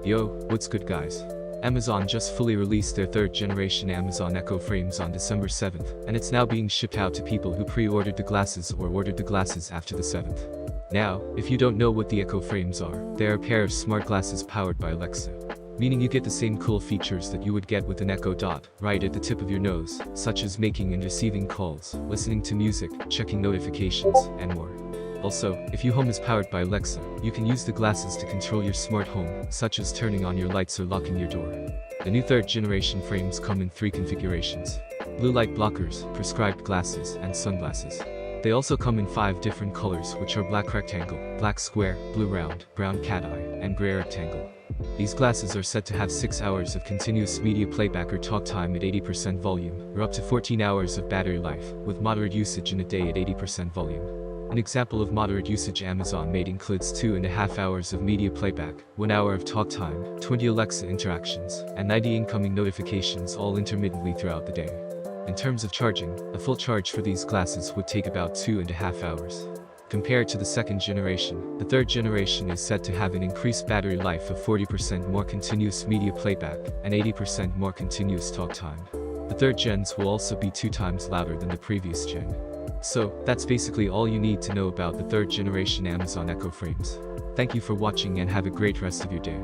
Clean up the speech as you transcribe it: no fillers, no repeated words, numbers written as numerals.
Yo, what's good guys? Amazon just fully released their third generation Amazon Echo frames on December 7th, and it's now being shipped out to people who pre-ordered the glasses or ordered the glasses after the 7th. Now, if you don't know what the Echo frames are, they are a pair of smart glasses powered by Alexa. Meaning you get the same cool features that you would get with an Echo Dot, right at the tip of your nose, such as making and receiving calls, listening to music, checking notifications, and more. Also, if your home is powered by Alexa, you can use the glasses to control your smart home, such as turning on your lights or locking your door. The new third generation frames come in 3 configurations: blue light blockers, prescribed glasses, and sunglasses. They also come in 5 different colors, which are black rectangle, black square, blue round, brown cat eye, and gray rectangle. These glasses are said to have 6 hours of continuous media playback or talk time at 80% volume, or up to 14 hours of battery life, with moderate usage in a day at 80% volume. An example of moderate usage Amazon made includes 2.5 hours of media playback, 1 hour of talk time, 20 Alexa interactions, and 90 incoming notifications all intermittently throughout the day. In terms of charging, a full charge for these glasses would take about 2.5 hours. Compared to the second generation, the third generation is said to have an increased battery life of 40% more continuous media playback, and 80% more continuous talk time. The third gens will also be 2 times louder than the previous gen. So, that's basically all you need to know about the third generation Amazon Echo frames. Thank you for watching and have a great rest of your day.